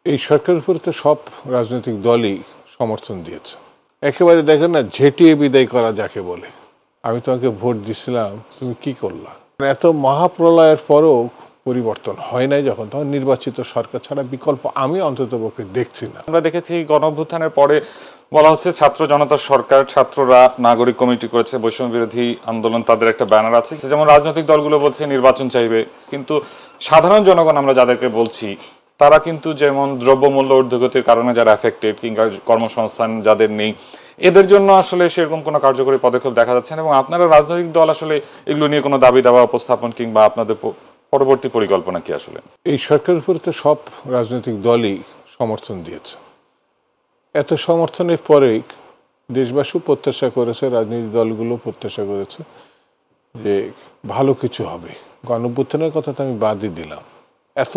এই সরকারের উপরে তো সব রাজনৈতিক দলই সমর্থন দিয়েছে। একেবারে দেখেন না, ঝেঁটিয়ে বিদায় করা যাকে বলে। আমি তোমাকে ভোট দিছিলাম, তুমি কি করলা? এত মহাপ্রলয়ের পরও পরিবর্তন হয় নাই যখন, তখন নির্বাচিত সরকার ছাড়া বিকল্প আমি অন্ততপক্ষে দেখছি না। আমরা দেখেছি গণঅভ্যুত্থানের পরে বলা হচ্ছে ছাত্র জনতার সরকার, ছাত্ররা নাগরিক কমিটি করেছে, বৈষম্য বিরোধী আন্দোলন, তাদের একটা ব্যানার আছে। যেমন রাজনৈতিক দলগুলো বলছে নির্বাচন চাইবে, কিন্তু সাধারণ জনগণ আমরা যাদেরকে বলছি তারা কিন্তু যেমন দ্রব্যমূল্য ঊর্ধ্বগতির কারণে যারা এফেক্টেড কিংবা কর্মসংস্থান যাদের নেই, এদের জন্য আসলে সেরকম কোনো কার্যকরী পদক্ষেপ দেখা যাচ্ছে না। এবং আপনারা রাজনৈতিক দল আসলে এগুলো নিয়ে কোনো দাবি দাওয়া উপস্থাপন কিংবা আপনাদের পরবর্তী পরিকল্পনা কি আসলে? এই সরকারের উপরে তো সব রাজনৈতিক দলই সমর্থন দিয়েছে। এত সমর্থনের পরেই দেশবাসী প্রত্যাশা করেছে, রাজনৈতিক দলগুলো প্রত্যাশা করেছে যে ভালো কিছু হবে। গণঅভ্যুত্থানের কথা তো আমি বাদই দিলাম। এত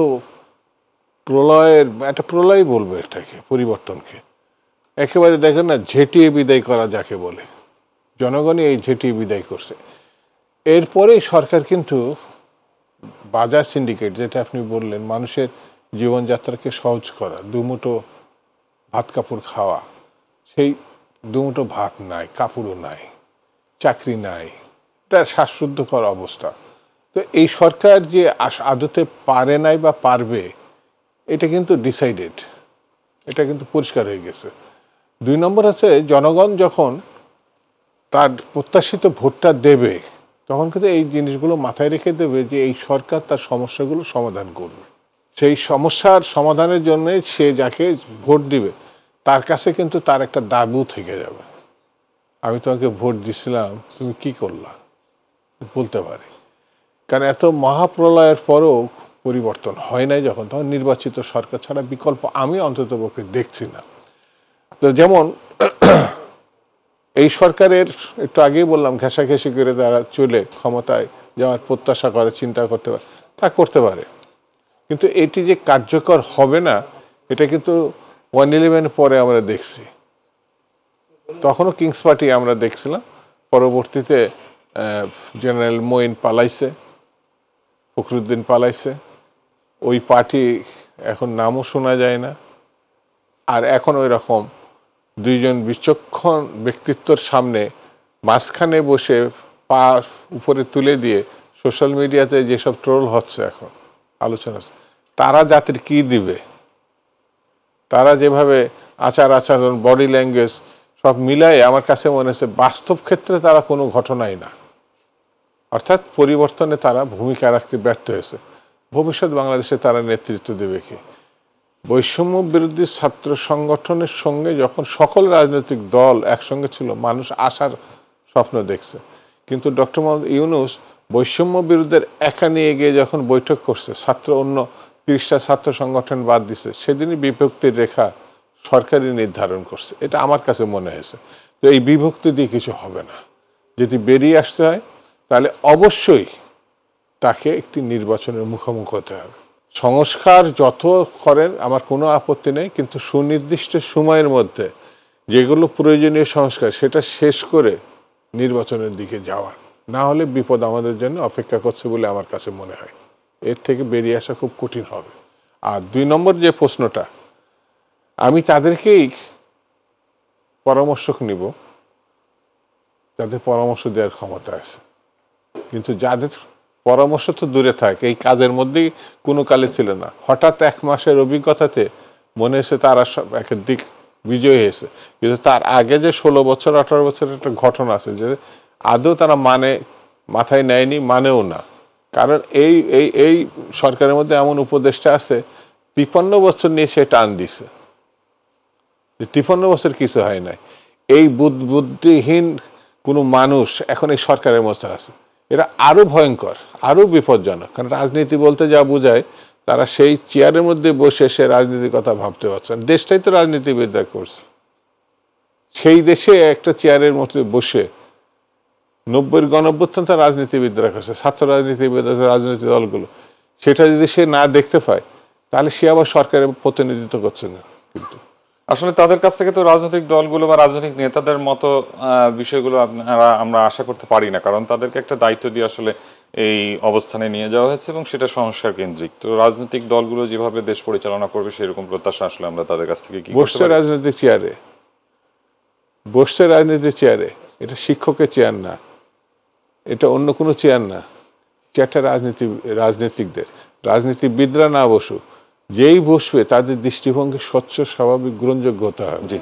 প্রলয়ের একটা প্রলয় বলবো এটাকে, পরিবর্তনকে একেবারে দেখেন না, ঝেঁটিয়ে বিদায় করা যাকে বলে। জনগণই এই ঝেঁটিয়ে বিদায় করছে। এরপরে সরকার কিন্তু বাজার সিন্ডিকেট, যেটা আপনি বললেন, মানুষের জীবনযাত্রাকে সহজ করা, দুমুঠো ভাত কাপড় খাওয়া, সেই দুমুঠো ভাত নাই, কাপড়ও নাই, চাকরি নাই, এটা শ্বাসরুদ্ধকর অবস্থা। তো এই সরকার যে আদতে পারে নাই বা পারবে, এটা কিন্তু ডিসাইডেড, এটা কিন্তু পরিষ্কার হয়ে গেছে। 2 নম্বর আছে, জনগণ যখন তার প্রত্যাশিত ভোটটা দেবে তখন কিন্তু এই জিনিসগুলো মাথায় রেখে দেবে যে এই সরকার তার সমস্যাগুলো সমাধান করবে। সেই সমস্যার সমাধানের জন্য সে যাকে ভোট দিবে তার কাছে কিন্তু তার একটা দাবিও থেকে যাবে। আমি তোমাকে ভোট দিছিলাম, তুমি কি করলা, বলতে পারে। কারণ এত মহাপ্রলয়ের পরও পরিবর্তন হয় নাই যখন, তখন নির্বাচিত সরকার ছাড়া বিকল্প আমি অন্ততপক্ষে দেখছি না। তো যেমন এই সরকারের একটু আগেই বললাম, ঘেঁষাঘেঁষি করে তারা চলে ক্ষমতায় যাওয়ার প্রত্যাশা করে, চিন্তা করতে পারে, তা করতে পারে। কিন্তু এটি যে কার্যকর হবে না, এটা কিন্তু 111 পরে আমরা দেখছি। তখনও কিংস পার্টি আমরা দেখছিলাম, পরবর্তীতে জেনারেল মঈন পালাইছে, ফখরুদ্দিন পালাইছে, ওই পার্টি এখন নামও শোনা যায় না। আর এখন ওই রকম দুইজন বিচক্ষণ ব্যক্তিত্বর সামনে মাঝখানে বসে পা উপরে তুলে দিয়ে সোশ্যাল মিডিয়াতে যেসব ট্রোল হচ্ছে এখন আলোচনা, তারা জাতির কি দিবে? তারা যেভাবে আচার আচরণ, বডি ল্যাঙ্গুয়েজ সব মিলাই আমার কাছে মনে হচ্ছে বাস্তব ক্ষেত্রে তারা কোনো ঘটনাই না। অর্থাৎ পরিবর্তনে তারা ভূমিকা রাখতে ব্যর্থ হয়েছে। ভবিষ্যৎ বাংলাদেশে তারা নেতৃত্ব দেবে কি? বৈষম্য বিরোধী ছাত্র সংগঠনের সঙ্গে যখন সকল রাজনৈতিক দল একসঙ্গে ছিল, মানুষ আশার স্বপ্ন দেখছে। কিন্তু ডক্টর মোহাম্মদ ইউনূস বৈষম্য বিরোধের একা নিয়ে গিয়ে যখন বৈঠক করছে, অন্য 30টা ছাত্র সংগঠন বাদ দিছে, সেদিনই বিভক্তির রেখা সরকারই নির্ধারণ করছে। এটা আমার কাছে মনে হয়েছে। তো এই বিভক্তি দিয়ে কিছু হবে না। যদি বেরিয়ে আসতে হয় তাহলে অবশ্যই তাকে একটি নির্বাচনের মুখোমুখি হতে হবে। সংস্কার যত করেন আমার কোনো আপত্তি নেই, কিন্তু সুনির্দিষ্ট সময়ের মধ্যে যেগুলো প্রয়োজনীয় সংস্কার সেটা শেষ করে নির্বাচনের দিকে যাওয়া, না হলে বিপদ আমাদের জন্য অপেক্ষা করছে বলে আমার কাছে মনে হয়। এর থেকে বেরিয়ে আসা খুব কঠিন হবে। আর 2 নম্বর যে প্রশ্নটা, আমি তাদেরকেই পরামর্শ নিব যাদের পরামর্শ দেওয়ার ক্ষমতা আছে। কিন্তু যাদের পরামর্শ তো দূরে থাকে, এই কাজের মধ্যেই কোনো কালে ছিল না, হঠাৎ 1 মাসের অভিজ্ঞতাতে মনে হয়েছে তারা সব একের দিক বিজয়ী হয়েছে। কিন্তু তার আগে যে 16 বছর 18 বছরের একটা ঘটনা আছে, যে আদৌ তারা মাথায় নেয়নি, মানেও না। কারণ এই এই এই সরকারের মধ্যে এমন উপদেষ্টা আছে 53 বছর নিয়ে সে টান দিছে, যে 53 বছর কিছু হয় নাই। এই বুদ্ধিহীন কোনো মানুষ এখন এই সরকারের মধ্যে আছে। এরা আরো ভয়ঙ্কর, আরো বিপজ্জনক। কারণ রাজনীতি বলতে যা বোঝায়, তারা সেই চেয়ারের মধ্যে বসে সে রাজনীতির কথা ভাবতে পারছে না। দেশটাই তো রাজনীতিবিদরা করছে। সেই দেশে একটা চেয়ারের মধ্যে বসে 90-এর গণঅভ্যুত্থান তো রাজনীতিবিদরা করছে, ছাত্র রাজনীতিবিদ, রাজনৈতিক দলগুলো। সেটা যদি সে না দেখতে পায় তাহলে সে আবার সরকারের প্রতিনিধিত্ব করছে না। কিন্তু আসলে তাদের কাছ থেকে তো রাজনৈতিক দলগুলো বা রাজনৈতিক নেতাদের মতো বিষয়গুলো আমরা আশা করতে পারি না, কারণ তাদেরকে একটা দায়িত্ব দিয়ে আসলে এই অবস্থানে নিয়ে যাওয়া হয়েছে এবং সেটা সংস্কার কেন্দ্রিক। তো রাজনৈতিক দলগুলো যেভাবে দেশ পরিচালনা করবে সেরকম প্রত্যাশা আসলে আমরা তাদের কাছ থেকে কি করতে বসছে পারি? রাজনৈতিক চেয়ারে, বসছে রাজনীতির চেয়ারে, এটা শিক্ষকের চেয়ার না, এটা অন্য কোনো চেয়ার না, চেয়ারটা রাজনীতিকদের। রাজনীতিবিদরা না বসুক, যেই বসবে তাদের দৃষ্টিভঙ্গি স্বচ্ছ, স্বাভাবিক, গ্রহণযোগ্য হতে হবে। জি।